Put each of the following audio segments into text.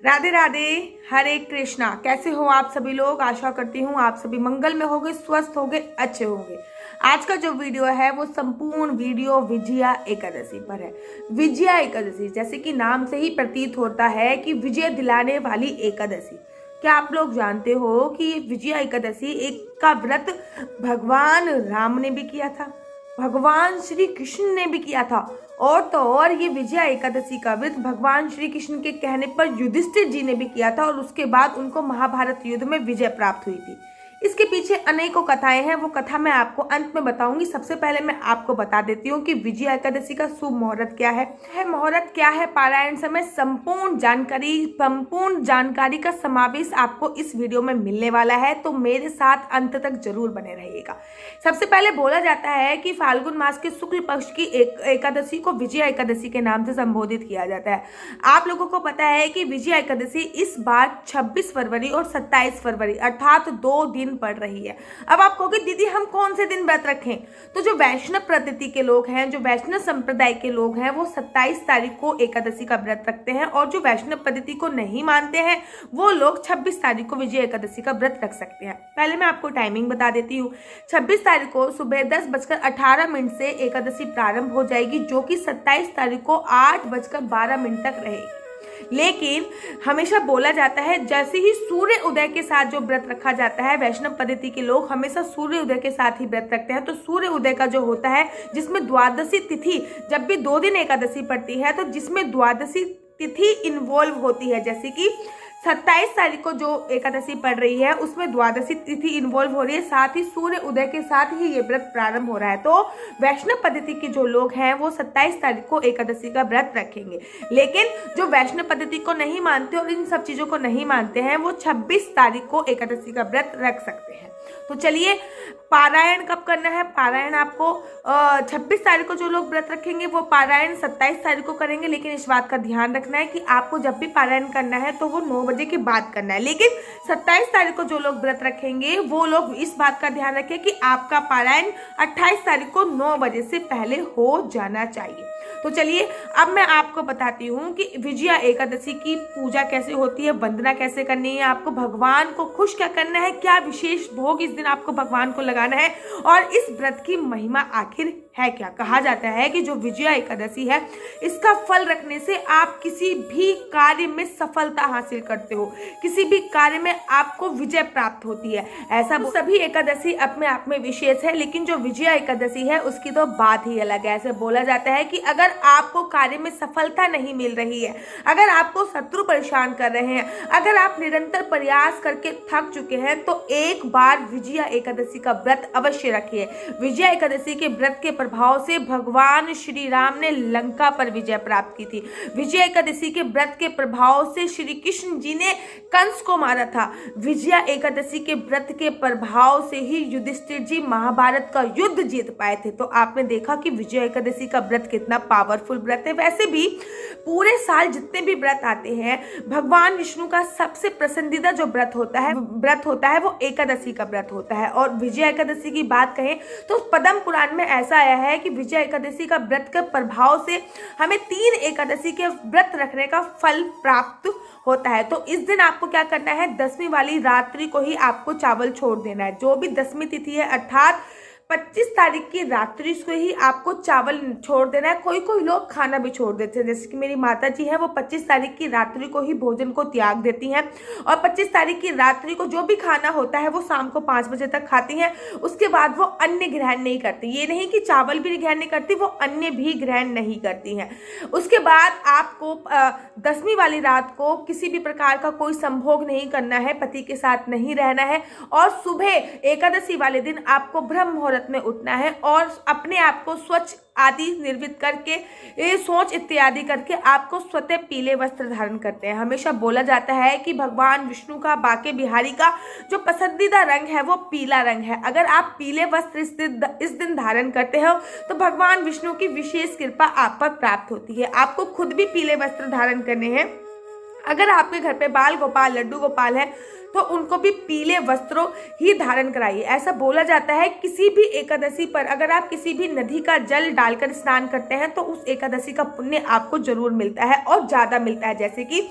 राधे राधे। हरे कृष्णा। कैसे हो आप सभी लोग? आशा करती हूँ आप सभी मंगल में होंगे, स्वस्थ होंगे, अच्छे होंगे। आज का जो वीडियो है वो संपूर्ण वीडियो विजया एकादशी पर है। विजया एकादशी जैसे कि नाम से ही प्रतीत होता है कि विजय दिलाने वाली एकादशी। क्या आप लोग जानते हो कि विजया एकादशी एक का व्रत भगवान राम ने भी किया था, भगवान श्री कृष्ण ने भी किया था। और तो और ये विजया एकादशी का व्रत भगवान श्री कृष्ण के कहने पर युधिष्ठिर जी ने भी किया था और उसके बाद उनको महाभारत युद्ध में विजय प्राप्त हुई थी। इसके पीछे अनेकों कथाएं हैं, वो कथा मैं आपको अंत में बताऊंगी। सबसे पहले मैं आपको बता देती हूँ कि विजया एकादशी का शुभ मुहूर्त क्या है, मुहूर्त क्या है, पारायण समय, संपूर्ण जानकारी का समावेश आपको इस वीडियो में मिलने वाला है, तो मेरे साथ अंत तक जरूर बने रहिएगा। सबसे पहले बोला जाता है कि फाल्गुन मास के शुक्ल पक्ष की एकादशी को विजया एकादशी के नाम से संबोधित किया जाता है। आप लोगों को पता है कि विजया एकादशी इस बार 26 फरवरी और 27 फरवरी अर्थात 2 दिन पड़ रही है। अब आप कहोगे दीदी हम कौन से दिन व्रत रखें? तो जो वैष्णव पद्धति के लोग हैं, जो वैष्णव संप्रदाय के लोग हैं, वो 27 तारीख को एकादशी का व्रत रखते हैं और जो वैष्णव पद्धति को नहीं मानते हैं वो लोग 26 तारीख को विजय एकादशी का व्रत रख सकते हैं। पहले मैं आपको टाइमिंग बता देती हूँ। 26 तारीख को सुबह 10:18 से एकादशी प्रारंभ हो जाएगी, जो कि 27 तारीख को 8:12 तक रहेगी। लेकिन हमेशा बोला जाता है जैसे ही सूर्य उदय के साथ जो व्रत रखा जाता है, वैष्णव पद्धति के लोग हमेशा सूर्य उदय के साथ ही व्रत रखते हैं। तो सूर्य उदय का जो होता है, जिसमें द्वादशी तिथि, जब भी 2 दिन एकादशी पड़ती है तो जिसमें द्वादशी तिथि इन्वॉल्व होती है, जैसे कि 27 तारीख को जो एकादशी पड़ रही है उसमें द्वादशी तिथि इन्वॉल्व हो रही है, साथ ही सूर्य उदय के साथ ही ये व्रत प्रारंभ हो रहा है। तो वैष्णव पद्धति के जो लोग हैं वो 27 तारीख को एकादशी का व्रत रखेंगे। लेकिन जो वैष्णव पद्धति को नहीं मानते और इन सब चीजों को नहीं मानते हैं वो 26 तारीख को एकादशी का व्रत रख सकते हैं। तो चलिए, पारायण कब करना है? पारायण आपको 26 तारीख को जो लोग व्रत रखेंगे वो पारायण 27 तारीख को करेंगे। लेकिन इस बात का ध्यान रखना है कि आपको जब भी पारायण करना है तो वो 9 बजे के बाद करना है। लेकिन 27 तारीख को जो लोग व्रत रखेंगे वो लोग इस बात का ध्यान रखें कि आपका पारायण 28 तारीख को 9 बजे से पहले हो जाना चाहिए। तो चलिए, अब मैं आपको बताती हूँ कि विजया एकादशी की पूजा कैसे होती है, वंदना कैसे करनी है, आपको भगवान को खुश क्या करना है, क्या विशेष भोग इस दिन आपको भगवान को लगाना है और इस व्रत की महिमा आखिर है क्या। कहा जाता है कि जो विजया एकादशी है इसका फल रखने से आप किसी भी कार्य में सफलता हासिल करते हो, किसी भी कार्य में आपको विजय प्राप्त होती है। ऐसा सभी एकादशी अपने आप में विशेष है, लेकिन जो विजया एकादशी है उसकी तो बात ही अलग है। ऐसे बोला जाता है कि अगर आपको कार्य में सफलता नहीं मिल रही है, अगर आपको शत्रु परेशान कर रहे हैं, अगर आप निरंतर प्रयास करके थक चुके हैं, तो एक बार विजया एकादशी का व्रत अवश्य रखिए। विजया एकादशी के व्रत के प्रभाव से भगवान श्री राम ने लंका पर विजय प्राप्त की थी। विजय एकादशी के व्रत के प्रभाव से श्री कृष्ण जी ने कंस को मारा था। विजया एकादशी के व्रत के प्रभाव से ही युधिष्ठिर जी महाभारत का युद्ध जीत पाए थे। तो आपने देखा कि विजय एकादशी का व्रत कितना पावरफुल व्रत है। वैसे भी पूरे साल जितने भी व्रत आते हैं, भगवान विष्णु का सबसे पसंदीदा जो व्रत होता है वो एकादशी का व्रत होता है। और विजय एकादशी की बात कहें तो पद्म पुराण में ऐसा आया है कि विजय एकादशी का व्रत के प्रभाव से हमें 3 एकादशी के व्रत रखने का फल प्राप्त होता है। तो इस दिन आपको क्या करना है, 10वीं वाली रात्रि को ही आपको चावल छोड़ देना है। जो भी 10वीं तिथि है अर्थात 25 तारीख की रात्रि को ही आपको चावल छोड़ देना है। कोई कोई लोग खाना भी छोड़ देते हैं, जैसे कि मेरी माता जी है वो 25 तारीख की रात्रि को ही भोजन को त्याग देती हैं और 25 तारीख की रात्रि को जो भी खाना होता है वो शाम को 5 बजे तक खाती हैं। उसके बाद वो अन्न ग्रहण नहीं करती। ये नहीं कि चावल भी ग्रहण नहीं करती, वो अन्न भी ग्रहण नहीं करती हैं। उसके बाद आपको 10वीं वाली रात को किसी भी प्रकार का कोई संभोग नहीं करना है, पति के साथ नहीं रहना है और सुबह एकादशी वाले दिन आपको ब्रह्म मुहूर्त में उठना है और अपने आप को स्वच्छ आदि निर्मित करके सोच इत्यादि करके आपको स्वतः पीले वस्त्र धारण करते हैं। हमेशा बोला जाता है कि भगवान विष्णु का, बाके बिहारी का जो पसंदीदा रंग है वो पीला रंग है। अगर आप पीले वस्त्र इस दिन धारण करते हो तो भगवान विष्णु की विशेष कृपा आप पर प्राप्त होती है। आपको खुद भी पीले वस्त्र धारण करने हैं, अगर आपके घर पे बाल गोपाल, लड्डू गोपाल है तो उनको भी पीले वस्त्रों ही धारण कराइए। ऐसा बोला जाता है किसी भी एकादशी पर अगर आप किसी भी नदी का जल डालकर स्नान करते हैं तो उस एकादशी का पुण्य आपको जरूर मिलता है और ज़्यादा मिलता है। जैसे कि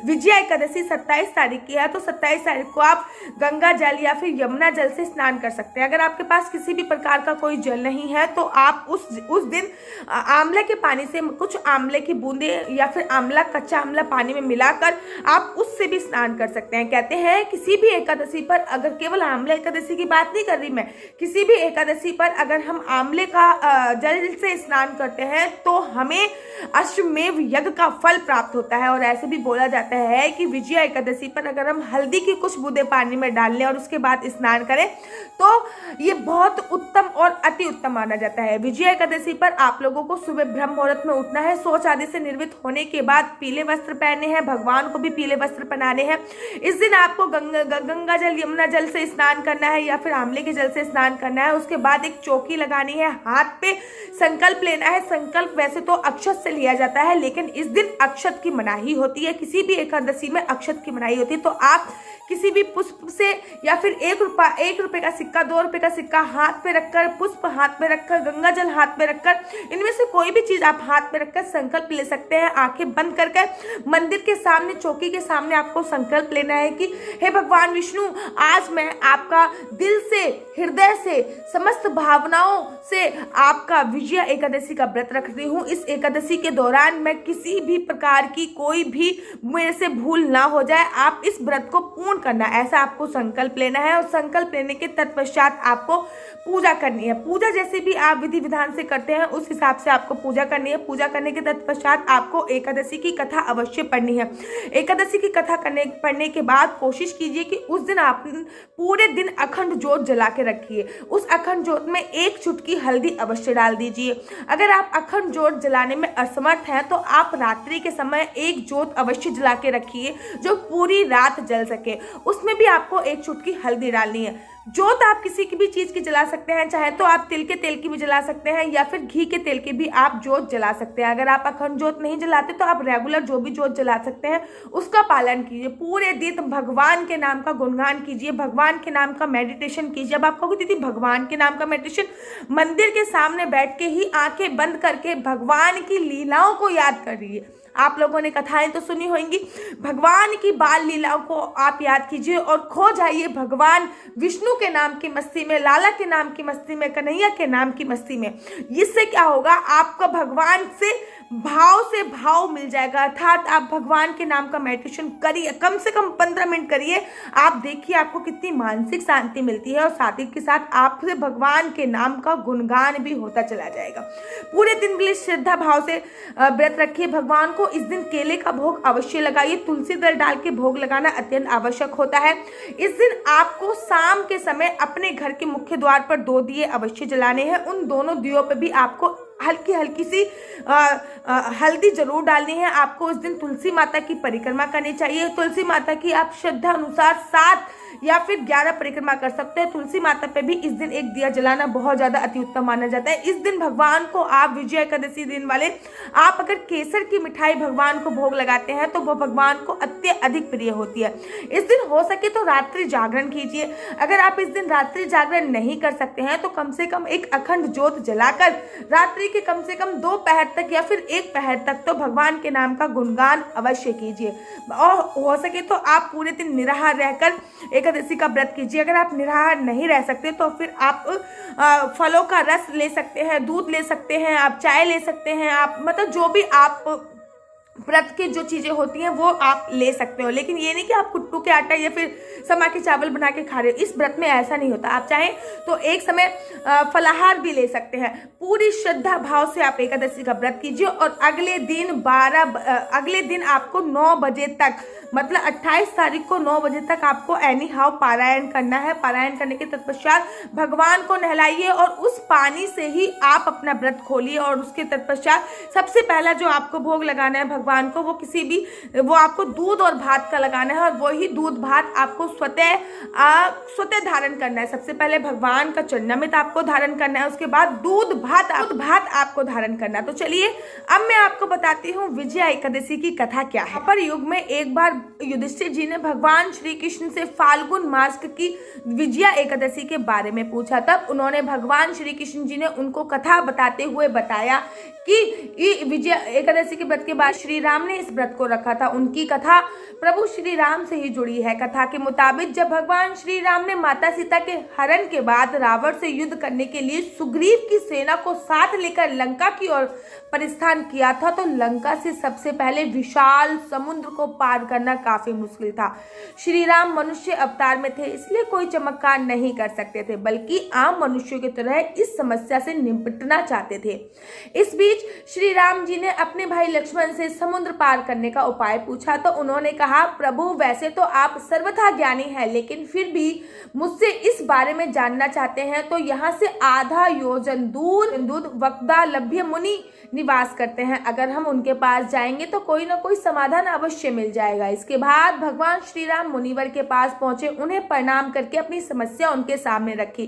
विजया एकादशी 27 तारीख की है तो 27 तारीख को आप गंगा जल या फिर यमुना जल से स्नान कर सकते हैं। अगर आपके पास किसी भी प्रकार का कोई जल नहीं है तो आप उस दिन आंवले के पानी से कुछ आंवले की बूंदे या फिर आंवला, कच्चा आंवला पानी में मिलाकर आप उससे भी स्नान कर सकते हैं। कहते हैं किसी भी एकादशी पर, अगर केवल आंवला एकादशी की बात नहीं कर रही मैं, किसी भी एकादशी पर अगर हम आंवले का जल से स्नान करते हैं तो हमें अश्वमेध यज्ञ का फल प्राप्त होता है। और ऐसे भी बोला जाता है कि विजया एकादशी पर अगर हम हल्दी की कुछ बूंदे पानी में डाल लें और उसके बाद स्नान करें तो ये बहुत उत्तम और अति उत्तम माना जाता है। विजया एकादशी पर आप लोगों को सुबह ब्रह्म मुहूर्त में उठना है, शौच आदि से निर्वित होने के बाद पीले वस्त्र पहनने हैं, भगवान को भी पीले वस्त्र पहनाने हैं। इस दिन आपको गंगा जल, यमुना जल से स्नान करना है या फिर आंवले के जल से स्नान करना है। उसके बाद एक चौकी लगानी है, हाथ पे संकल्प लेना है। संकल्प वैसे तो अक्षत से लिया जाता है लेकिन इस दिन अक्षत की मनाही होती है, किसी भी एकादशी में अक्षत की मनाही होती है। तो आप किसी भी पुष्प से या फिर 1 रुपए का सिक्का, 2 रुपए का सिक्का हाथ पे रखकर, पुष्प हाथ में रखकर, गंगा जल हाथ में रखकर, इनमें से कोई भी चीज आप हाथ में रखकर संकल्प ले सकते हैं। आंखें बंद करके मंदिर के सामने, चौकी के सामने आपको संकल्प लेना है कि हे भगवान विष्णु, आज मैं आपका दिल से, हृदय से, समस्त भावनाओं से आपका विजया एकादशी का व्रत रख रही हूँ। इस एकादशी के दौरान मैं किसी भी प्रकार की कोई भी मेरे से भूल ना हो जाए, आप इस व्रत को पूर्ण करना, ऐसा आपको संकल्प लेना है। और संकल्प लेने के तत्पश्चात आपको पूजा करनी है। पूजा जैसे भी आप विधि विधान से करते हैं उस हिसाब से आपको पूजा करनी है। पूजा करने के तत्पश्चात आपको एकादशी की कथा अवश्य पढ़नी है। एकादशी की कथा पढ़ने के बाद कोशिश कीजिए कि उस दिन आप पूरे दिन अखंड ज्योत जला के रखिए। उस अखंड ज्योत में 1 चुटकी हल्दी अवश्य डाल दीजिए। अगर आप अखंड ज्योत जलाने में असमर्थ हैं तो आप रात्रि के समय 1 ज्योत अवश्य जला के रखिए जो पूरी रात जल सके। उसमें भी आपको 1 चुटकी हल्दी डालनी है। ज्योत आप किसी की भी चीज की जला सकते हैं, चाहे तो आप तिल के तेल की भी जला सकते हैं या फिर घी के तेल की भी आप ज्योत जला सकते हैं। अगर आप अखंड ज्योत नहीं जलाते तो आप रेगुलर जो भी ज्योत जला सकते हैं उसका पालन कीजिए। पूरे दिन भगवान के नाम का गुणगान कीजिए, भगवान के नाम का मेडिटेशन कीजिए। अब आप कहोगे दीदी भगवान के नाम का मेडिटेशन, मंदिर के सामने बैठ के ही आंखें बंद करके भगवान की लीलाओं को याद करिए। आप लोगों ने कथाएं तो सुनी होंगी, भगवान की बाल लीलाओं को आप याद कीजिए और खो जाइए भगवान विष्णु के नाम की मस्ती में, लाला के नाम की मस्ती में, कन्हैया के नाम की मस्ती में। इससे क्या होगा, आपका भगवान से भाव मिल जाएगा। अर्थात आप भगवान के नाम का मेडिटेशन करिए, कम से कम 15 मिनट करिए। आप देखिए आपको कितनी मानसिक शांति मिलती है और साथ ही के साथ आपसे भगवान के नाम का गुणगान भी होता चला जाएगा। पूरे दिन के लिए श्रद्धा भाव से व्रत रखिए। भगवान को इस दिन केले का भोग अवश्य लगाइए। तुलसी दल डाल के भोग लगाना अत्यंत आवश्यक होता है। इस दिन आपको शाम के समय अपने घर के मुख्य द्वार पर 2 दिए अवश्य जलाने हैं। उन दोनों दियों पर भी आपको हल्की सी हल्दी जरूर डालनी है। आपको उस दिन तुलसी माता की परिक्रमा करनी चाहिए। तुलसी माता की आप श्रद्धा अनुसार 7 या फिर 11 परिक्रमा कर सकते हैं। तुलसी माता पे भी इस दिन 1 दिया जलाना बहुत ज्यादा अति उत्तम माना जाता है। इस दिन भगवान को आप विजया एकादशी दिन वाले आप अगर केसर की मिठाई भगवान को भोग लगाते हैं तो वह भगवान को अत्यधिक प्रिय होती है। इस दिन हो सके तो रात्रि जागरण कीजिए। अगर आप इस दिन रात्रि जागरण नहीं कर सकते हैं तो कम से कम एक अखंड ज्योत जलाकर रात्रि के कम से कम 2 पहर तक या फिर 1 पहर तक तो भगवान के नाम का गुणगान अवश्य कीजिए। और हो सके तो आप पूरे दिन निराहार रहकर एकादशी का व्रत कीजिए। अगर आप निराहार नहीं रह सकते तो फिर आप फलों का रस ले सकते हैं, दूध ले सकते हैं, आप चाय ले सकते हैं, आप मतलब जो भी आप व्रत की जो चीजें होती हैं वो आप ले सकते हो। लेकिन ये नहीं कि आप कुट्टू के आटा या फिर समा के चावल बना के खा रहे हो। इस व्रत में ऐसा नहीं होता। आप चाहें तो एक समय फलाहार भी ले सकते हैं। पूरी श्रद्धा भाव से आप एकादशी का व्रत कीजिए और अगले दिन आपको 9 बजे तक, मतलब 28 तारीख को 9 बजे तक आपको एनी हाउ पारायण करना है। पारायण करने के तत्पश्चात भगवान को नहलाइए और उस पानी से ही आप अपना व्रत खोलिए। और उसके तत्पश्चात सबसे पहला जो आपको भोग लगाना है भगवान को वो आपको दूध और भात का लगाना है, और वही दूध भात आपको स्वतः धारण करना है। सबसे पहले भगवान का चरणामृत आपको धारण करना है, उसके बाद दूध भात आपको धारण करना है। तो चलिए अब मैं आपको बताती हूँ विजया एकादशी की कथा क्या है। पर युग में एक बार युधिष्ठिर जी ने भगवान श्री कृष्ण से फाल्गुन मास की विजया एकादशी के बारे में पूछा। तब उन्होंने भगवान श्री कृष्ण जी ने उनको कथा बताते हुए बताया कि विजया एकादशी के व्रत के बाद श्री राम ने इस व्रत को रखा था। उनकी कथा प्रभु श्री राम से ही जुड़ी है। कथा के मुताबिक जब भगवान श्री राम ने माता सीता के हरण के बाद रावण से युद्ध करने के लिए सुग्रीव की सेना को साथ लेकर लंका की ओर प्रस्थान किया था, तो लंका से सबसे पहले विशाल समुद्र को पार करना काफी मुश्किल था। श्री राम मनुष्य अवतार में थे, इसलिए कोई चमत्कार नहीं कर सकते थे, बल्कि आम मनुष्यों की तरह इस समस्या से निपटना चाहते थे। इस बीच श्री राम जी ने अपने भाई लक्ष्मण से समुद्र पार करने का उपाय पूछा, तो उन्होंने कहा, प्रभु वैसे तो आप सर्वथा ज्ञानी हैं, लेकिन फिर भी मुझसे इस बारे में जानना चाहते हैं। तो यहाँ से आधा योजन दूर वक्दालभ्य मुनि निवास करते हैं, अगर हम उनके पास जाएंगे तो कोई ना कोई समाधान अवश्य मिल जाएगा। इसके बाद भगवान श्री राम मुनिवर के पास पहुंचे, उन्हें प्रणाम करके अपनी समस्या उनके सामने रखी।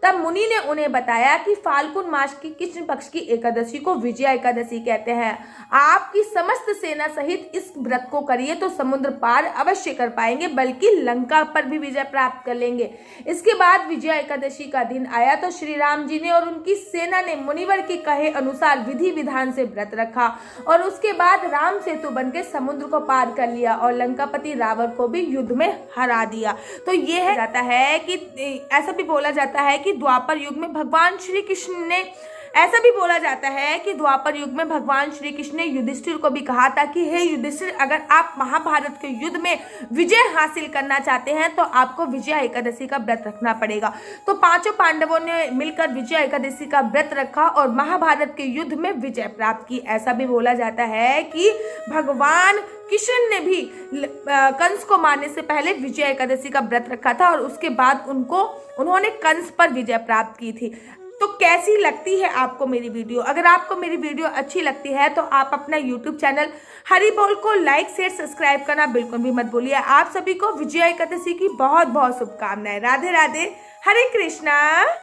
तब मुनि ने उन्हें बताया कि फाल्गुन मास की कृष्ण पक्ष की एकादशी को विजया एकादशी कहते हैं। आपकी समस्त सेना सहित इस व्रत को करिए तो समुद्र पार अवश्य कर पाएंगे, बल्कि लंका पर भी विजय प्राप्त कर लेंगे। इसके बाद विजया एकादशी का दिन आया तो श्री राम जी ने और उनकी सेना ने मुनिवर के कहे अनुसार विधि विधान से व्रत रखा, और उसके बाद राम सेतु बनकर समुद्र को पार कर लिया और लंकापति रावण को भी युद्ध में हरा दिया। तो ये है जाता है कि ऐसा भी बोला जाता है कि द्वापर युग में भगवान श्री कृष्ण ने भगवान श्री कृष्ण ने युधिष्ठिर को भी कहा था कि हे युधिष्ठिर, अगर आप महाभारत के युद्ध में विजय हासिल करना चाहते हैं तो आपको विजया एकादशी का व्रत रखना पड़ेगा। तो पांचों पांडवों ने मिलकर विजया एकादशी का व्रत रखा और महाभारत के युद्ध में विजय प्राप्त की। ऐसा भी बोला जाता है कि भगवान कृष्ण ने भी कंस को मारने से पहले विजया एकादशी का व्रत रखा था, और उसके बाद उन्होंने कंस पर विजय प्राप्त की थी। तो कैसी लगती है आपको मेरी वीडियो? अगर आपको मेरी वीडियो अच्छी लगती है तो आप अपना YouTube चैनल हरि बोल को लाइक शेयर सब्सक्राइब करना बिल्कुल भी मत भूलिए। आप सभी को विजया एकादशी की बहुत बहुत शुभकामनाएं। राधे राधे, हरे कृष्णा।